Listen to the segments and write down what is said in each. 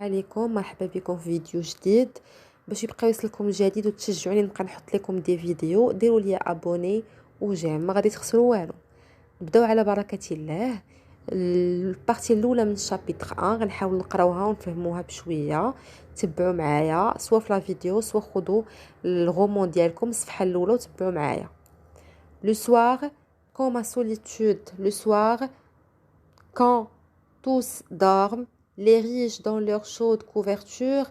عليكم مرحبا بكم في فيديو جديد. باش يبقى يوصلكم الجديد وتشجعوني نبقى نحط لكم دي فيديو، ديروا لي ابوني وجيم، ما غادي تخسروا والو. نبداو على بركه الله. البارتي الاولى من الشابيتر 1 غنحاول نقراوها ونفهموها بشويه. تبعوا معايا سوا في لا فيديو سوا خذوا الغومون ديالكم الصفحه الاولى وتبعوا معايا. Le soir, quand ma solitude, le soir, quand tous dorment, les riches dans leurs chaudes couvertures,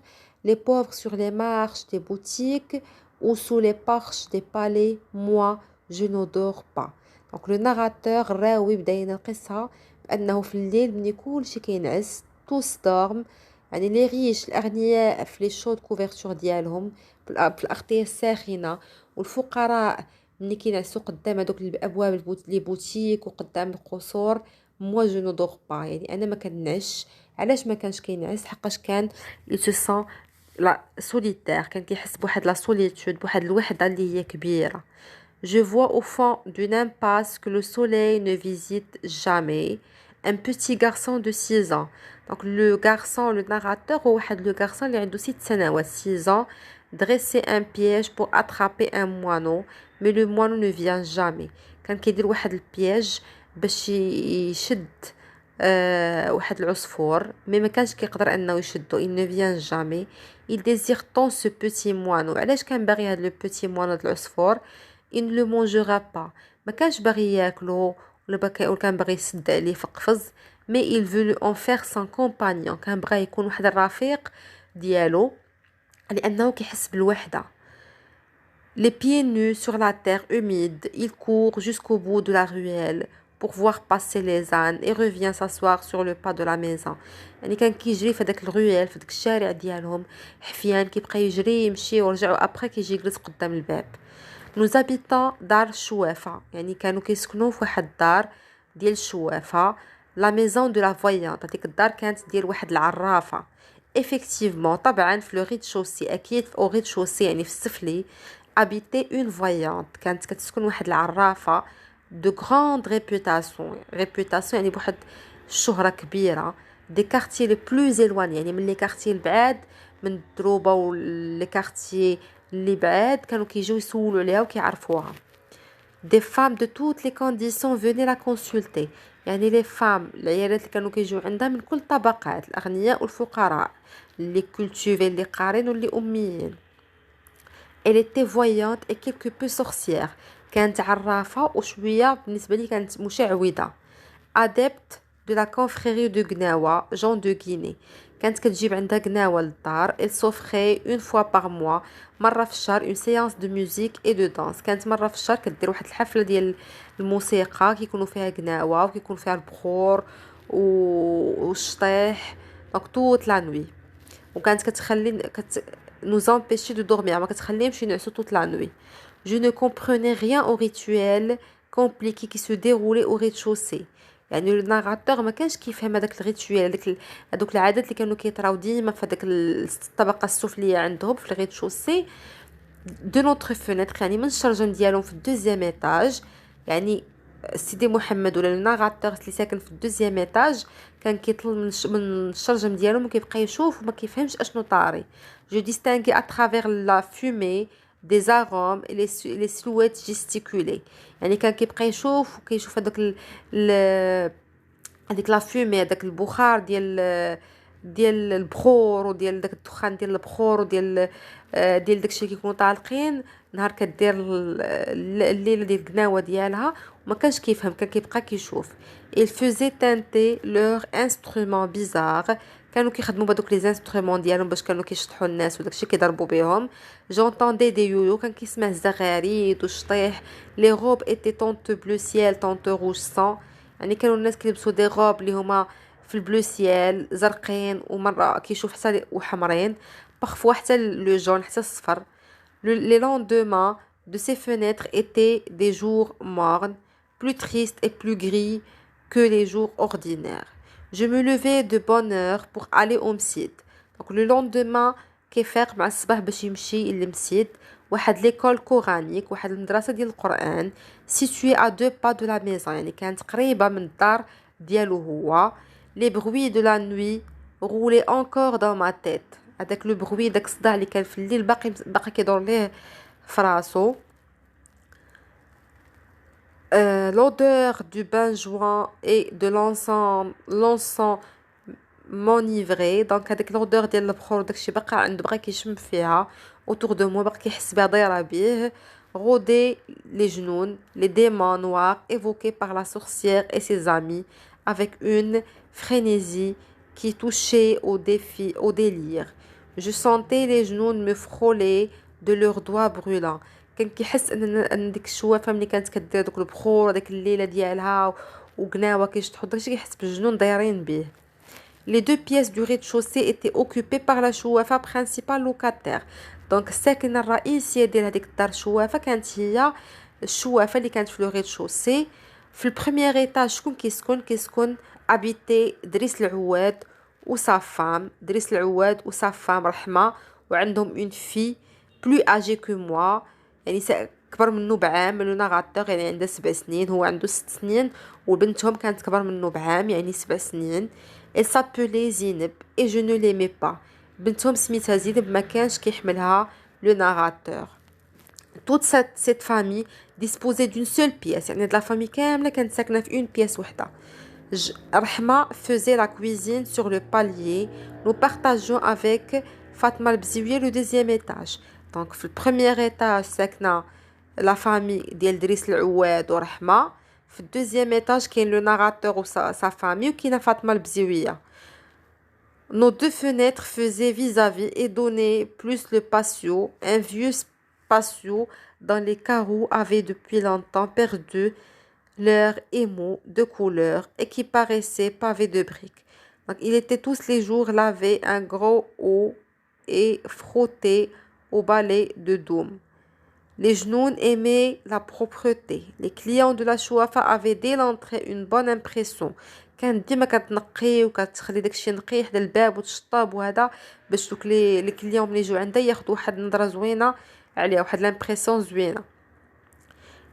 les pauvres sur les marches des boutiques ou sous les porches des palais, moi, je ne dors pas. Donc le narrateur راوي بداينا القصة بأنه في الليل ملي كلشي كينعس tous dorment، يعني لي ريش الأغنياء في لي شود كوفرتور ديالهم في الأغطية الساخنة، والفقراء ملي كينعسوا قدام هذوك الأبواب لي بوتيك وقدام القصور. موا جو نو دور با، يعني انا ما كنعش. علاش ما كانش كينعس؟ حقاش كان يتسون لا سوليتير، كان كيحس بواحد لا سوليتود، بواحد الوحده اللي هي كبيره. Je vois au fond d'une impasse que le soleil ne visite jamais un petit garçon de 6 ans. Donc le garçon, le narrateur هو واحد le garçon اللي عنده 6 سنوات 6 ans dressait un piège pour attraper un moineau mais le moineau ne vient jamais. كان كيدير واحد البياج باش يشد واحد العصفور، مي ما كانش كيقدر انه يشدو. il ne vient jamais. il désire tant ce petit moineau. علاش كان باغي هاد لو بوتي موانو د العصفور؟ il ne le mangera pas، ما كانش باغي ياكلو ولا كان باغي يسد عليه في قفز، mais il veut en faire son compagnon، كان بغا يكون واحد الرفيق ديالو لانه كيحس بالوحده. Les pieds nus sur la terre humide, il court jusqu'au bout de la ruelle pour voir passer les ânes et revient s'asseoir sur le pas de la maison. يعني كان كيجري في داك الرويال، في داك الشارع ديالهم حفيان، كيبقى يجري يمشي ورجع ابخي كيجي يجلس قدام الباب. Nous habitons دار الشوافة، يعني كانوا كيسكنوا في واحد الدار ديال الشوافة. La maison de la voyante، هذيك الدار كانت ديال واحد العرافة. Effectivement، طبعا في لو ريد-شوسي، اكيد في او ريد-شوسي يعني في السفلي. habitait une voyante، كانت كتسكن واحد العرافة de grande réputation يعني بواحد الشهرة كبيرة. des quartiers les plus éloignés، يعني من لي كارتيي البعاد من الدروبة ولي كارتيي اللي بعاد كانوا كيجيو يسولوا عليها وكيعرفوها. des femmes de toutes les conditions venaient la consulter، يعني les femmes العيالات اللي كانوا كيجيو عندها من كل الطبقات، الأغنياء والفقراء، اللي كولتيفي اللي قارين واللي أميين. Elle était voyante et quelque peu sorcière، كانت عرافة وشوية بالنسبة لي كانت مشعوذة. Adepte de la confrérie de Gnawa, Jean de Guinée، كانت كتجيب عندها قناوة للدار. Elle s'offrait une fois par mois، مرة في الشهر، une séance de musique et de danse، كانت مرة في الشهر كدير واحد الحفلة ديال الموسيقى كيكونوا فيها قناوة وكيكون فيها البخور والشطيح، دونك toute la nuit. وكانت كتخلي nous empêcher de dormir، ما كتخليهمش ينعسوا toute la nuit. Je ne comprenais rien au rituel compliqué qui se déroulait au rez-de-chaussée، يعني الناراتور ما كانش كيفهم هذاك الريتويال، هذوك العادات اللي كانوا كيطراو ديما في هذاك الطبقه السفليه عندهم في الريد-شوسي. دو نوتر فونيتر، يعني من الشرجم ديالهم في الدوزيام ايطاج، يعني سيدي محمد ولا الناراتور اللي ساكن في الدوزيام ايطاج كان كيطل من الشرجم ديالهم وكيبقى يشوف وما كيفهمش اشنو طاري. جو ديستانغي ا ترافير لا فومي des arômes et les silhouettes gesticulées، يعني كان كيبقى يشوف وكيشوف هذيك لا فومي، هذاك البخار ديال البخور وديال داك الدخان ديال البخور وديال داكشي اللي كيكونوا طالقين نهار كدير الليله ديال القناوه ديالها، وما كانش كيفهم، كان كيبقى كيشوف. il faisait teinter leur instrument bizarre، كانوا كيخدموا بهذوك لي انسترومون ديالهم باش كانوا كيشطحوا الناس وداكشي كيضربوا بهم. جونطوندي دي يويو، كان كيسمع الزغاريد والشطيح. لي روب ايتي طونت بلو سيال طونت روج سون، يعني كانوا الناس كيلبسوا دي روب اللي هما في البلو سيال زرقين ومره كيشوف حتى وحمرين، بارفوا حتى لو جون حتى الصفر. les lendemains de ces fenêtres étaient des jours mornes، plus tristes et plus gris que les jours ordinaires. Je me levais de bonne heure pour aller au مسجد. donc le lendemain كيفيق مع الصباح باش يمشي للمسجد، واحد ليكول كورانيك، واحد المدرسه ديال القران، située à 2 pas de la maison، يعني كانت قريبه من الدار ديالو هو. les bruits de la nuit roulait encore dans ma tête. هذاك لو بروي داك الصداع اللي كان في الليل باقي كيدور ليه في راسو. L'odeur du bain joint et de l'encens m'enivrait. Donc هذيك l'odeur ديال البخور داكشي بقى كيشم فيها autour de moi, باقي كيحس بها دايره بيه. Rôdaient les genoux, les démons noirs évoqués par la sorcière et ses amis avec une frénésie qui touchait au délire. Je sentais les genoux me frôler de leurs doigts brûlants. كان كيحس ان ديك الشوافه ملي كانت كدير دوك البخور ديك الليله ديالها وقناوه كيشطحوا داكشي كيحس بالجنون دايرين به. Les deux pièces du rez-de-chaussée étaient occupées par la chouafa principale locataire. Donc الساكنه الرئيسيه ديال هذيك الدار شوافه كانت هي الشوافه اللي كانت في لو ريد-شوسي. في البريمير ايطاج شكون كيسكن ابيتي دريس العواد وسا فام. دريس العواد وسا فام رحمه وعندهم اون في بلو اجي كو موا، يعني كبر منه بعام. لو ناغاتور يعني عنده 7 سنين، هو عنده 6 سنين، وبنتهم كانت كبر منه بعام يعني 7 سنين. Elle s'appelait Zineb et je ne l'aimais pas. بنتهم سميتها زينب ما كانش كيحملها le narrateur. Toute cette famille disposait d'une seule pièce، يعني de la famille كاملة كانت ساكنة في une pièce وحدة. Rahma faisait la cuisine sur le palier. Nous partageons avec Fatma Bzioui le deuxième étage. Donc في البريمير étage ساكنة la famille ديال دريس العواد ورحمة. في الدوزيام étage كاين لو ناراتور و sa famille وكاينه فاطمه البزيويه. Nos deux fenêtres faisaient vis-à-vis et donnaient plus le patio. Un vieux patio dans les carreaux avait depuis longtemps perdu leur émaux de couleur et qui paraissait pavé de briques. Donc, il était tous les jours lavé un gros eau et frotté au balai de dôme. Les genoux aimaient la propreté. Les clients de la chouafa avaient dès l'entrée une bonne impression. كان ديما كتنقي وكتخلي داكشي نقي حدا الباب وتشطاب وهذا باش دوك لي كليون ملي يجيو عندها ياخذوا واحد النظره زوينه عليها، واحد لامبريسيون زوينه.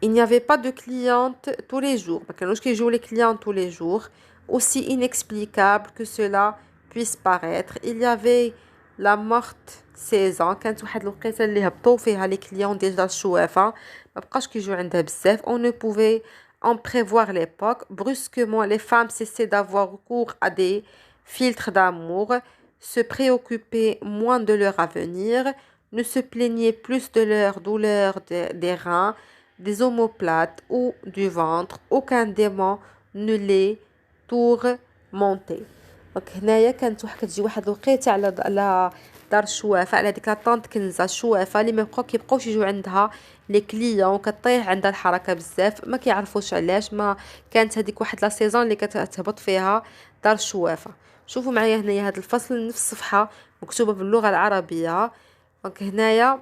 Il n'y avait pas de clientes tous les jours. ما كانوش كيجيو لي كليون tous les jours. Aussi inexplicable que cela puisse paraître, il y avait la morte saison. كانت واحد الوقيته اللي هبطوا فيها لي كليون ديال الشوافه ما بقاش كيجيو عندها بزاف. On ne pouvait en prévoir l'époque. Brusquement, les femmes cessaient d'avoir recours à des filtres d'amour, se préoccupaient moins de leur avenir, ne se plaignaient plus de leur douleur des reins, des omoplates ou du ventre. Aucun démon ne les tourmentait. Donc هنايا كانت كتجي واحد الوقيته على دار الشوافه، على ديك لاطونط كنزه الشوافه اللي ما كيبقاوش يجيو عندها لي كليون وكطيح عندها الحركه بزاف، ما كيعرفوش علاش. ما كانت هذيك واحد لا سيزون اللي كتهبط فيها دار الشوافه. شوفوا معايا هنايا هذا الفصل نفس الصفحه مكتوبه باللغه العربيه. دونك هنايا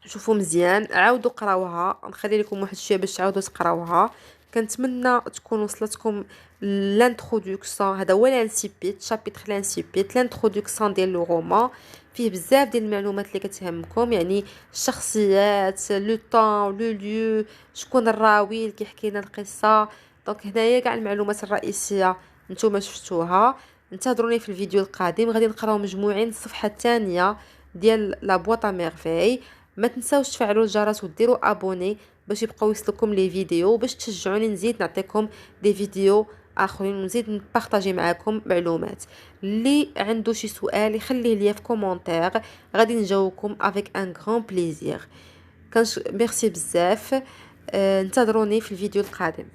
شوفوا مزيان، عاودوا قراوها، نخلي لكم واحد شويه باش تعاودوا تقراوها. كنتمنى تكون وصلتكم لانترودكسيون. هذا هو لانسيبيت، شابيتر لانسيبيت، لانترودكسيون ديال لو رومان. فيه بزاف ديال المعلومات اللي كتهمكم، يعني الشخصيات، لو طون، لو ليو، شكون الراوي اللي كيحكي لنا القصه. دونك هنايا كاع المعلومات الرئيسيه نتوما شفتوها. انتظروني في الفيديو القادم، غادي نقراو مجموعين الصفحه الثانيه ديال لا بواط ا ميرفاي. ما تنساوش تفعلوا الجرس وديروا ابوني باش يبقاو يوصلكم لي فيديو، باش تشجعوني نزيد نعطيكم دي فيديو اخرين ونزيد نبارطاجي معكم معلومات. اللي عنده شي سؤال يخليه ليا في كومونتير، غادي نجاوبكم افيك ان غران بليزير. ميرسي بزاف. انتظروني في الفيديو القادم.